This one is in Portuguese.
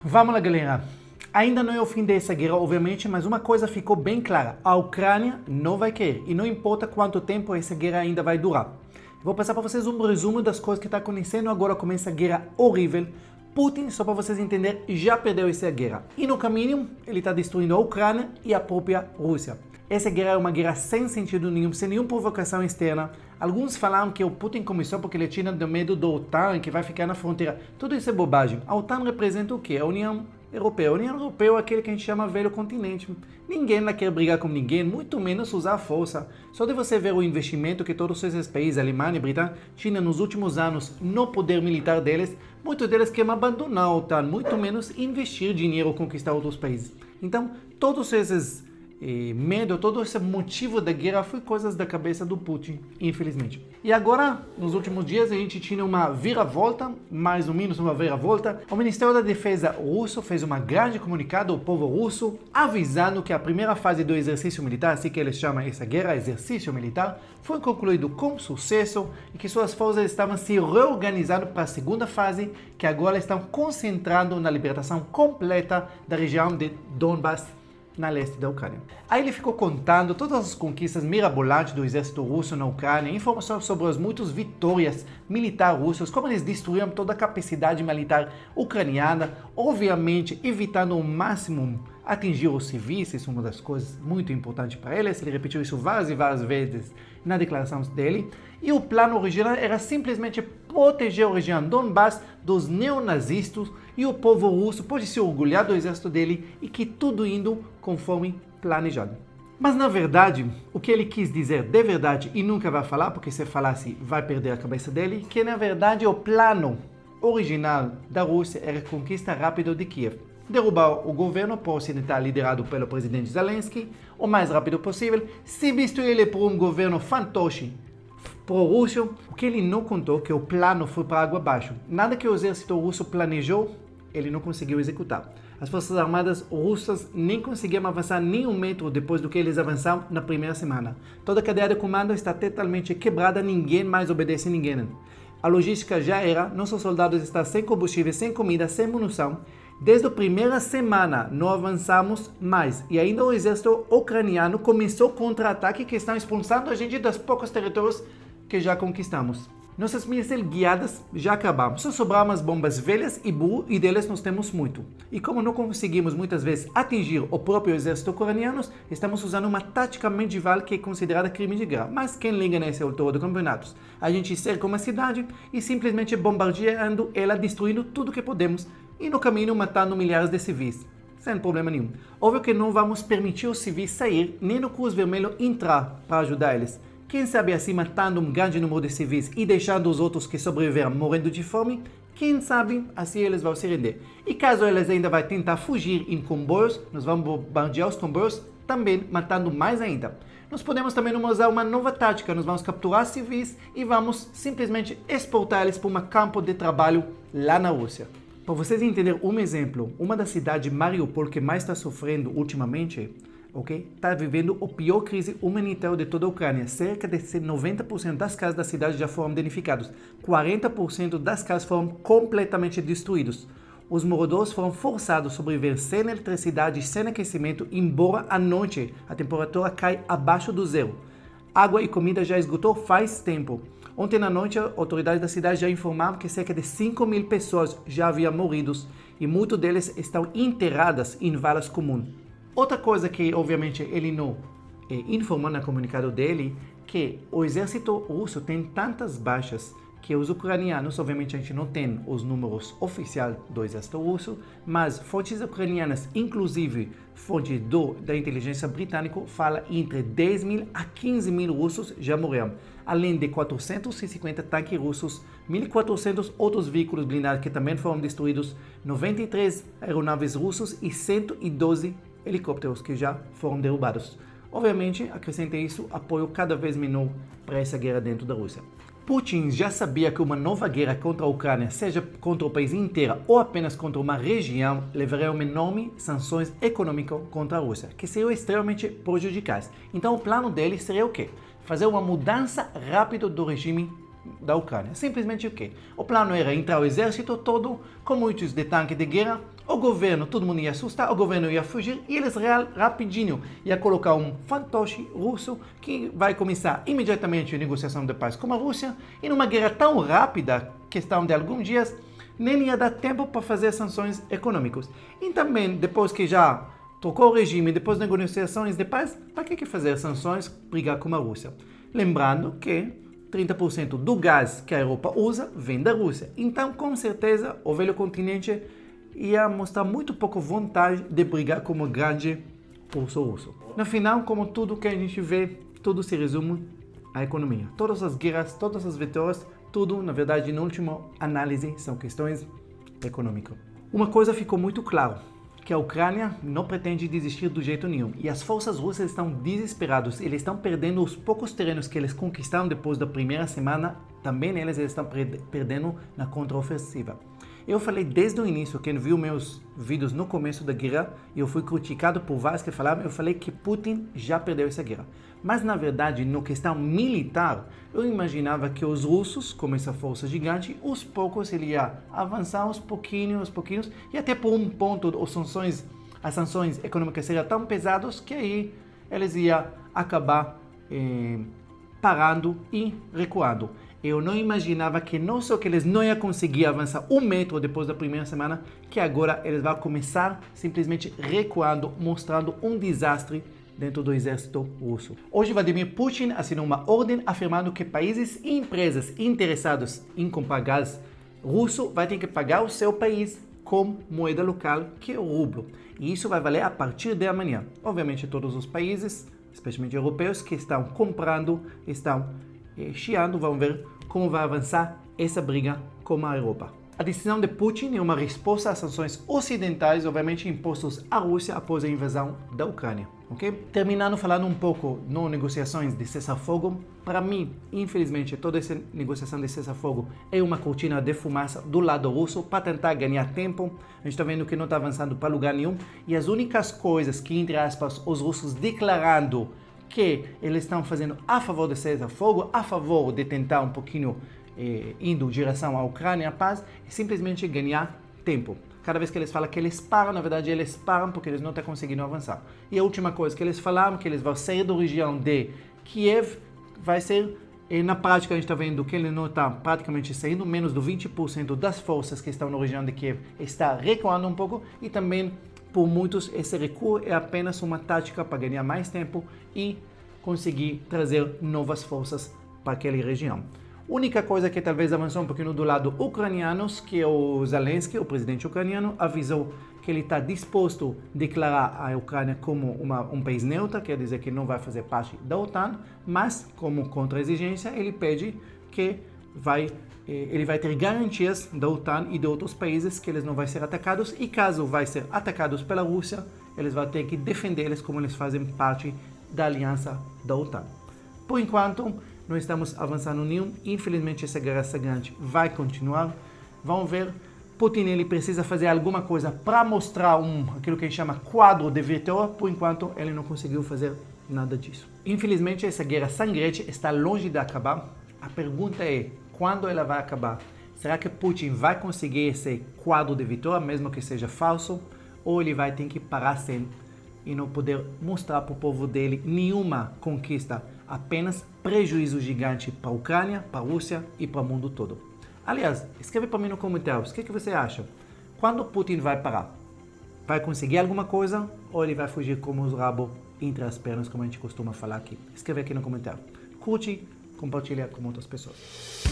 Vamos lá, galera. Ainda não é o fim dessa guerra, obviamente, mas uma coisa ficou bem clara. A Ucrânia não vai querer. E não importa quanto tempo essa guerra ainda vai durar. Vou passar para vocês um resumo das coisas que está acontecendo agora. Começa a guerra horrível. Putin, só para vocês entenderem, já perdeu essa guerra. E no caminho, ele está destruindo a Ucrânia e a própria Rússia. Essa guerra é uma guerra sem sentido nenhum, sem nenhuma provocação externa. Alguns falaram que o Putin começou porque ele tinha medo da OTAN, que vai ficar na fronteira. Tudo isso é bobagem. A OTAN representa o quê? A União Europeia. A União Europeia é aquele que a gente chama velho continente. Ninguém lá quer brigar com ninguém, muito menos usar força. Só de você ver o investimento que todos esses países, Alemanha e Britânia, tinham nos últimos anos no poder militar deles, muitos deles querem abandonar a OTAN, muito menos investir dinheiro ou conquistar outros países. Então, todos esses medo, todo esse motivo da guerra foi coisas da cabeça do Putin, infelizmente. E agora, nos últimos dias, a gente tinha uma viravolta, mais ou menos uma viravolta. O Ministério da Defesa russo fez uma grande comunicado ao povo russo, avisando que a primeira fase do exercício militar, assim que eles chamam essa guerra, exercício militar, foi concluído com sucesso e que suas forças estavam se reorganizando para a segunda fase, que agora estão concentrando na libertação completa da região de Donbass, na leste da Ucrânia. Aí ele ficou contando todas as conquistas mirabolantes do exército russo na Ucrânia, informações sobre as muitas vitórias militares russas, como eles destruíram toda a capacidade militar ucraniana, obviamente evitando ao máximo atingir os civis. Isso é uma das coisas muito importantes para eles. Ele repetiu isso várias e várias vezes na declaração dele. E o plano original era simplesmente proteger a região Donbass dos neonazistas, e o povo russo pode se orgulhar do exército dele e que tudo indo conforme planejado. Mas na verdade, o que ele quis dizer de verdade, e nunca vai falar, porque se falasse vai perder a cabeça dele, que na verdade o plano original da Rússia era a conquista rápida de Kiev. Derrubar o governo ocidental liderado pelo presidente Zelensky o mais rápido possível, substituir ele por um governo fantoche pró-russo. O que ele não contou que o plano foi para água abaixo. Nada que o exército russo planejou, ele não conseguiu executar. As forças armadas russas nem conseguiram avançar nem um metro depois do que eles avançaram na primeira semana. Toda a cadeia de comando está totalmente quebrada, ninguém mais obedece a ninguém. A logística já era, nossos soldados estão sem combustível, sem comida, sem munição. Desde a primeira semana não avançamos mais, e ainda o exército ucraniano começou contra-ataque que estão expulsando a gente dos poucos territórios que já conquistamos. Nossas mísseis guiadas já acabaram, só sobraram as bombas velhas e burro, e delas nós temos muito. E como não conseguimos muitas vezes atingir o próprio exército ucraniano, estamos usando uma tática medieval que é considerada crime de guerra. Mas quem liga nessa altura do campeonato? A gente cerca uma cidade e simplesmente bombardeando ela, destruindo tudo que podemos, e no caminho matando milhares de civis, sem problema nenhum. Óbvio que não vamos permitir os civis sair, nem o Cruz Vermelho entrar para ajudar eles. Quem sabe assim matando um grande número de civis e deixando os outros que sobreviveram morrendo de fome, quem sabe assim eles vão se render. E caso eles ainda vão tentar fugir em comboios, nós vamos bombardear os comboios, também matando mais ainda. Nós podemos também usar uma nova tática, nós vamos capturar civis e vamos simplesmente exportar eles para um campo de trabalho lá na Rússia. Para vocês entenderem um exemplo, uma das cidades, Mariupol, que mais está sofrendo ultimamente, está vivendo a pior crise humanitária de toda a Ucrânia. Cerca de 90% das casas da cidade já foram danificadas. 40% das casas foram completamente destruídas. Os moradores foram forçados a sobreviver sem eletricidade e sem aquecimento, embora à noite a temperatura caia abaixo do zero. Água e comida já esgotou faz tempo. Ontem à noite, a autoridade da cidade já informaram que cerca de 5.000 pessoas já haviam morrido e muitos deles estão enterradas em valas comuns. Outra coisa que, obviamente, ele não informou no comunicado dele, que o exército russo tem tantas baixas que os ucranianos, obviamente a gente não tem os números oficiais do exército russo, mas fontes ucranianas, inclusive fonte da inteligência britânica, fala entre 10.000 a 15.000 russos já morreram, além de 450 tanques russos, 1.400 outros veículos blindados que também foram destruídos, 93 aeronaves russas e 112 helicópteros que já foram derrubados. Obviamente, acrescenta isso, apoio cada vez menor para essa guerra dentro da Rússia. Putin já sabia que uma nova guerra contra a Ucrânia, seja contra o país inteiro ou apenas contra uma região, levaria a uma enorme sanções econômicas contra a Rússia, que seriam extremamente prejudiciais. Então o plano dele seria o quê? Fazer uma mudança rápida do regime da Ucrânia. Simplesmente o quê? O plano era entrar o exército todo com muitos de tanque de guerra, o governo, todo mundo ia assustar, o governo ia fugir e eles rapidinho ia colocar um fantoche russo que vai começar imediatamente a negociação de paz com a Rússia e numa guerra tão rápida, questão de alguns dias, nem ia dar tempo para fazer sanções econômicas. E também, depois que já trocou o regime, depois das negociações de paz, para que fazer sanções, brigar com a Rússia? Lembrando que 30% do gás que a Europa usa vem da Rússia. Então, com certeza, o velho continente ia mostrar muito pouco vontade de brigar com o grande urso russo. No final, como tudo que a gente vê, tudo se resume à economia. Todas as guerras, todas as vitórias, tudo, na verdade, na última análise, são questões econômicas. Uma coisa ficou muito clara, que a Ucrânia não pretende desistir do jeito nenhum. E as forças russas estão desesperadas. Eles estão perdendo os poucos terrenos que eles conquistaram depois da primeira semana. Também eles estão perdendo na contraofensiva. Eu falei desde o início, quem viu meus vídeos no começo da guerra, eu fui criticado por vários que falaram, eu falei que Putin já perdeu essa guerra. Mas na verdade, na questão militar, eu imaginava que os russos, como essa força gigante, aos poucos ele ia avançar aos pouquinhos, e até por um ponto as sanções econômicas seriam tão pesadas que aí eles iam acabar parando e recuando. Eu não imaginava que não só que eles não iam conseguir avançar 1 metro depois da primeira semana, que agora eles vão começar simplesmente recuando, mostrando um desastre dentro do exército russo. Hoje, Vladimir Putin assinou uma ordem afirmando que países e empresas interessados em comprar gás russo vão ter que pagar o seu país com moeda local, que é o rublo. E isso vai valer a partir de amanhã. Obviamente, todos os países, especialmente europeus, que estão comprando, estão chiando, vão ver como vai avançar essa briga com a Europa. A decisão de Putin é uma resposta às sanções ocidentais, obviamente impostas à Rússia após a invasão da Ucrânia. Okay? Terminando falando um pouco nas negociações de cessar-fogo, para mim, infelizmente, toda essa negociação de cessar-fogo é uma cortina de fumaça do lado russo para tentar ganhar tempo. A gente está vendo que não está avançando para lugar nenhum e as únicas coisas que, entre aspas, os russos declarando que eles estão fazendo a favor de cessar-fogo, a favor de tentar um pouquinho indo em direção à Ucrânia, a paz, é simplesmente ganhar tempo. Cada vez que eles falam que eles param, na verdade eles param porque eles não estão conseguindo avançar. E a última coisa que eles falaram, que eles vão sair da região de Kiev, vai ser, na prática a gente está vendo que ele não está praticamente saindo, menos do 20% das forças que estão na região de Kiev está recuando um pouco e também por muitos, esse recuo é apenas uma tática para ganhar mais tempo e conseguir trazer novas forças para aquela região. Única coisa que talvez avançou um pouquinho do lado ucraniano, que o Zelensky, o presidente ucraniano, avisou que ele está disposto a declarar a Ucrânia como um país neutro, quer dizer que não vai fazer parte da OTAN, mas como contra-exigência ele pede que ele vai ter garantias da OTAN e de outros países que eles não vão ser atacados e caso vai ser atacados pela Rússia, eles vão ter que defender eles como eles fazem parte da aliança da OTAN. Por enquanto, não estamos avançando nenhum. Infelizmente, essa guerra sangrante vai continuar. Vamos ver. Putin ele precisa fazer alguma coisa para mostrar aquilo que a gente chama quadro de vitória. Por enquanto, ele não conseguiu fazer nada disso. Infelizmente, essa guerra sangrante está longe de acabar. A pergunta é, quando ela vai acabar? Será que Putin vai conseguir esse quadro de vitória, mesmo que seja falso? Ou ele vai ter que parar sem e não poder mostrar para o povo dele nenhuma conquista, apenas prejuízo gigante para a Ucrânia, para a Rússia e para o mundo todo? Aliás, escreve para mim nos comentários, o que você acha? Quando Putin vai parar? Vai conseguir alguma coisa ou ele vai fugir como os rabos entre as pernas, como a gente costuma falar aqui? Escreve aqui no comentário. Curte, compartilha com outras pessoas.